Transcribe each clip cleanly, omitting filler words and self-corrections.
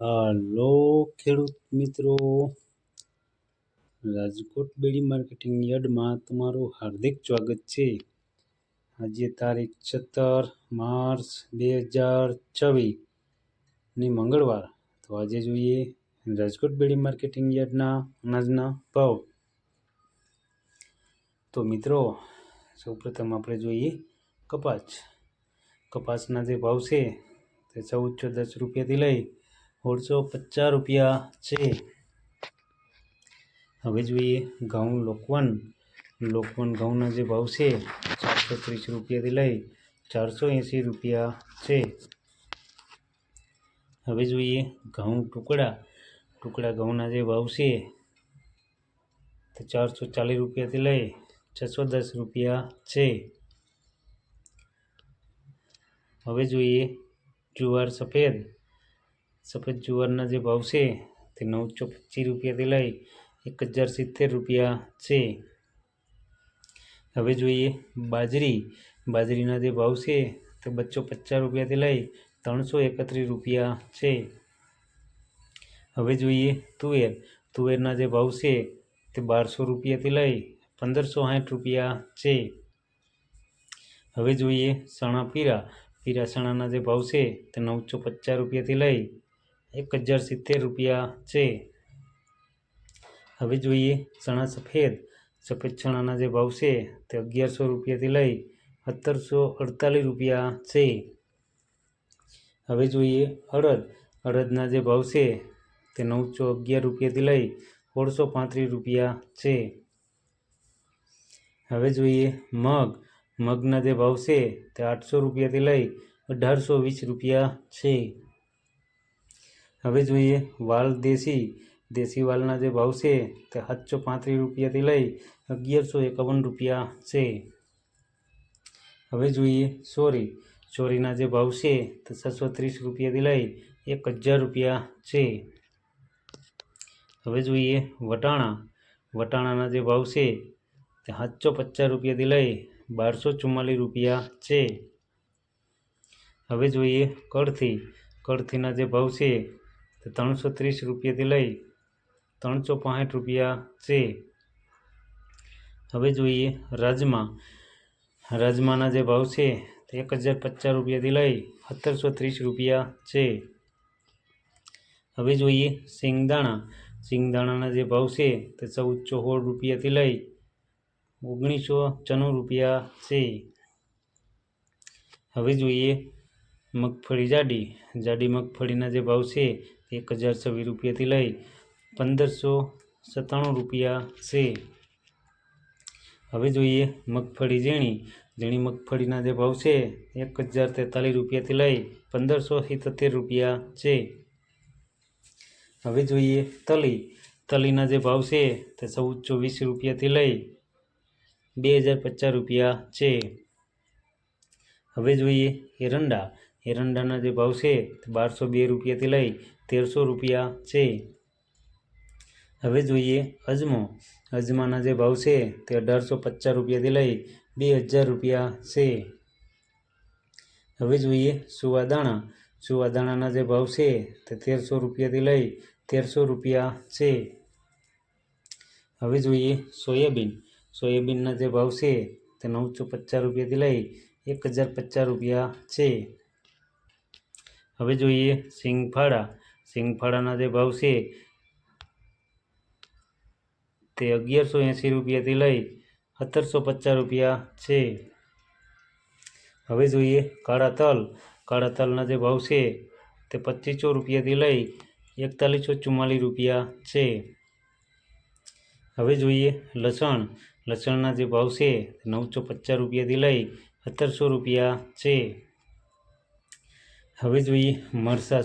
હાલો ખેડૂત મિત્રો, રાજકોટ બેડી માર્કેટિંગ યાર્ડમાં તમારું હાર્દિક સ્વાગત છે. આજે તારીખ 17 માર્ચ 2024 ની મંગળવાર. તો આજે જોઈએ રાજકોટ બેડી માર્કેટિંગ યાર્ડના અનાજના ભાવ. તો મિત્રો, સૌપ્રથમ આપણે જોઈએ કપાસના જે ભાવ છે તે 1410 રૂપિયાથી લઈ 1650 રૂપિયા છે. હવે જોઈએ ઘઉં લોકવન ઘઉંના જે ભાવ છે 430 રૂપિયાથી લઈ 480 રૂપિયા છે. હવે જોઈએ ઘઉં ટુકડા ઘઉંના જે ભાવ છે તે 440 રૂપિયાથી લઈ 610 રૂપિયા છે. હવે જોઈએ જુવાર સફેદ જુવારના જે ભાવ છે તે 925 રૂપિયાથી લઈ 1070 રૂપિયા છે. હવે જોઈએ બાજરીના જે ભાવ છે તે 250 રૂપિયાથી લઈ 331 રૂપિયા છે. હવે જોઈએ તુવેરના જે ભાવ છે તે 1200 રૂપિયાથી લઈ 1560 રૂપિયા છે. હવે જોઈએ પીળા ચણાના જે ભાવ છે તે 950 રૂપિયાથી લઈ 1070 રૂપિયા છે. હવે જોઈએ ચણા સફેદ ચણાના જે ભાવ છે તે 1100 રૂપિયાથી લઈ 1748 રૂપિયા છે. હવે જોઈએ અડદના જે ભાવ છે તે 911 રૂપિયાથી લઈ 1635 રૂપિયા છે. હવે જોઈએ મગના જે ભાવ છે તે 800 રૂપિયાથી લઈ 1820 રૂપિયા છે. હવે જોઈએ વાલ દેશી વાલના જે ભાવ છે તે 735 રૂપિયાથી લઈ 1151 રૂપિયા છે. હવે જોઈએ ચોરીના જે ભાવ છે તે 630 રૂપિયાથી લઈ 1000 રૂપિયા છે. હવે જોઈએ વટાણાના જે ભાવ છે તે 750 રૂપિયાથી લઈ 1244 રૂપિયા છે. હવે જોઈએ કળથીના જે ભાવ છે તે 330 રૂપિયાથી લઈ 365 રૂપિયા છે. હવે જોઈએ રાજમાના જે ભાવ છે તે 1050 રૂપિયાથી લઈ 1730 રૂપિયા છે. હવે જોઈએ સિંગદાણાના જે ભાવ છે તે 1416 રૂપિયાથી લઈ 1994 રૂપિયા છે. હવે જોઈએ મગફળી જાડી મગફળીના જે ભાવ છે તે 1026 રૂપિયાથી લઈ 1597 રૂપિયા છે. હવે જોઈએ મગફળી ઝીણી મગફળીના જે ભાવ છે 1043 રૂપિયાથી લઈ 1577 રૂપિયા છે. હવે જોઈએ તલીના જે ભાવ છે તે 1420 રૂપિયાથી લઈ 2050 રૂપિયા છે. હવે જોઈએ એરંડાના જે ભાવ છે તે 1202 રૂપિયાથી લઈ 1300 રૂપિયા છે. હવે જોઈએ અજમાના જે ભાવ છે તે 1850 રૂપિયાથી લઈ 2000 રૂપિયા છે. હવે જોઈએ સુવાદાણાના જે ભાવ છે તે 1300 રૂપિયાથી લઈ 1300 રૂપિયા છે. હવે જોઈએ સોયાબીનના જે ભાવ છે તે 950 રૂપિયાથી લઈ 1050 રૂપિયા છે. હવે જોઈએ સિંગફાળાના જે ભાવ છે તે 1180 રૂપિયાથી લઈ 1750 રૂપિયા છે. હવે જોઈએ કાળા તલના જે ભાવ છે તે 2500 રૂપિયાથી લઈ 4144 રૂપિયા છે. હવે જોઈએ લસણના જે ભાવ છે 950 રૂપિયાથી લઈ 1700 રૂપિયા છે. હવે જોઈએ મરચાં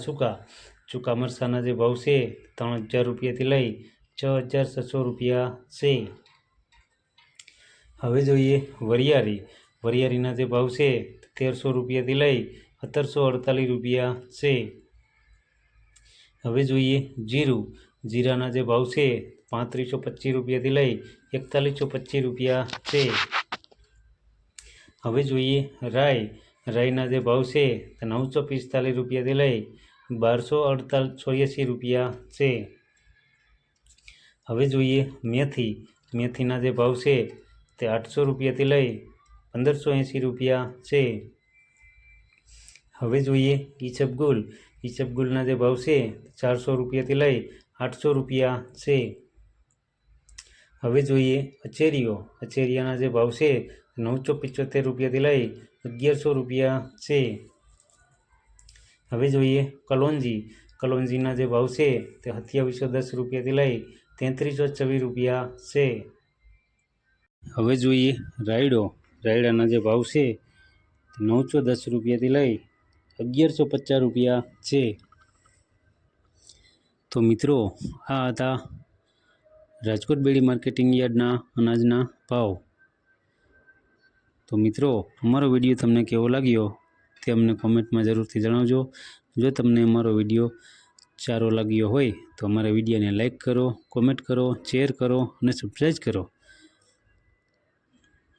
સૂકા મરચાંના જે ભાવ છે 3000 રૂપિયાથી લઈ 6600 રૂપિયા છે. હવે જોઈએ વરિયાળીના જે ભાવ છે 1300 રૂપિયાથી લઈ 1748 રૂપિયા છે. હવે જોઈએ જીરાના જે ભાવ છે 3525 રૂપિયાથી લઈ 4125 રૂપિયા છે. હવે જોઈએ રાઈના જે ભાવ છે તે 945 રૂપિયાથી લઈ ₹1284 રૂપિયા છે. હવે જોઈએ મેથી. મેથીના જે ભાવ છે તે 800 રૂપિયાથી લઈ 1580 રૂપિયા છે. હવે જોઈએ ઈસબગુલ. ઈસબગુલના જે ભાવ છે 400 રૂપિયાથી લઈ 800 રૂપિયા છે. હવે જોઈએ અચેરીઓ. અચેરિયાના જે ભાવ છે 975 રૂપિયાથી લઈ 1100 રૂપિયા છે. હવે જોઈએ કલોંજી. કલોંજીના જે ભાવ છે તે 2710 રૂપિયાથી લઈ 3324 રૂપિયા છે. હવે જોઈએ રાયડો. રાયડાના જે ભાવ છે તે 910 રૂપિયાથી લઈ 1150 રૂપિયા છે. તો મિત્રો આ હતા રાજકોટ બેડી માર્કેટિંગ યાર્ડના અનાજના ભાવ. તો મિત્રો અમારો વિડીયો તમને કેવો લાગ્યો તે અમને કોમેન્ટમાં જરૂરથી જણાવજો. જો તમને અમારો વિડીયો સારો લાગ્યો હોય તો અમારા વિડીયોને લાઈક કરો, કોમેન્ટ કરો, શેર કરો અને સબસ્ક્રાઈબ કરો.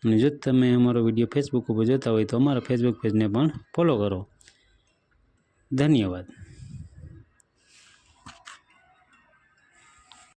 અને જો તમે અમારો વિડીયો ફેસબુક ઉપર જોતા હોય તો અમારા ફેસબુક પેજને પણ ફોલો કરો. ધન્યવાદ.